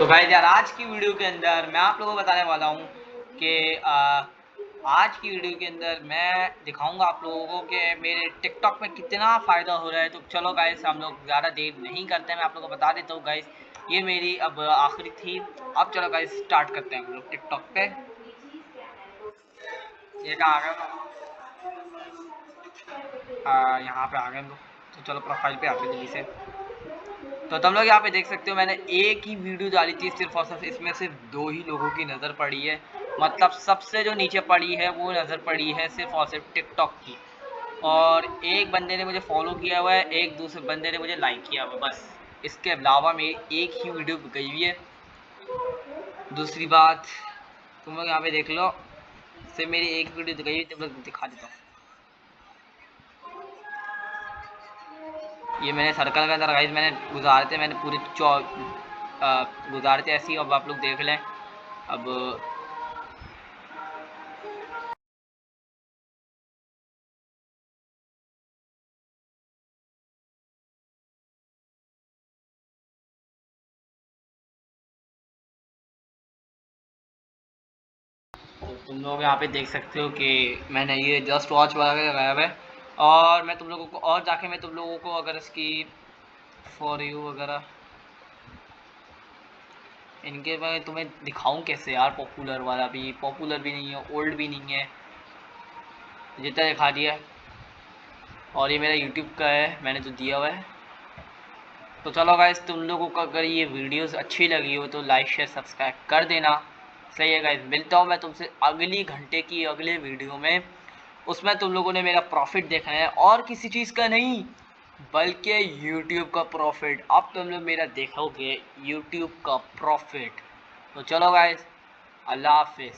तो गाइस यार आज की वीडियो के अंदर मैं आप लोगों को बताने वाला हूँ कि आज की वीडियो के अंदर मैं दिखाऊंगा आप लोगों को कि मेरे टिकटॉक में कितना फ़ायदा हो रहा है। तो चलो गाइस हम लोग ज़्यादा देर नहीं करते हैं, मैं आप लोगों को बता देता हूँ गाइस। ये मेरी अब आखिरी थी। अब चलो गाइस स्टार्ट करते हैं हम लोग टिकटॉक पे। ये कहाँ आ गया? यहाँ पे आ गए हम लोग। तो चलो प्रोफाइल पे आते जल्दी से। तो तुम लोग यहाँ पे देख सकते हो मैंने एक ही वीडियो डाली थी सिर्फ और सिर्फ, इसमें सिर्फ 2 ही लोगों की नज़र पड़ी है। मतलब सबसे जो नीचे पड़ी है वो नज़र पड़ी है सिर्फ और सिर्फ टिकटॉक की। और एक बंदे ने मुझे फॉलो किया हुआ है, एक दूसरे बंदे ने मुझे लाइक किया हुआ है, बस। इसके अलावा मेरी एक ही वीडियो गई हुई है। दूसरी बात तुम लोग यहाँ पे देख लो, सिर्फ मेरी एक वीडियो गई हुई, तुम लोग दिखा देता हूँ। ये मैंने सर्कल के अंदर गाइस मैंने गुजारे थे, मैंने पूरे गुजारे थे ऐसे ही। अब आप लोग देख लें। अब तो तुम लोग यहाँ पे देख सकते हो कि मैंने ये जस्ट वॉच वगैरह लगाया हुआ है। और मैं तुम लोगों को और जाके मैं तुम लोगों को अगर इसकी फॉर यू वगैरह इनके मैं तुम्हें दिखाऊं कैसे यार। पॉपुलर वाला भी पॉपुलर भी नहीं है, ओल्ड भी नहीं है, जितना दिखा दिया। और ये मेरा यूट्यूब का है, मैंने तो दिया हुआ है। तो चलो गाइस तुम लोगों को अगर ये वीडियोस अच्छी लगी हो तो लाइक शेयर सब्सक्राइब कर देना। सही है गाइस, मिलता हूँ मैं तुमसे अगली घंटे की अगले वीडियो में। उसमें तुम लोगों ने मेरा प्रॉफिट देखना है और किसी चीज़ का नहीं, बल्कि यूट्यूब का प्रॉफिट। अब तुम लोग मेरा देखोगे यूट्यूब का प्रॉफिट। तो चलो गाइस, अल्लाह हाफिज़।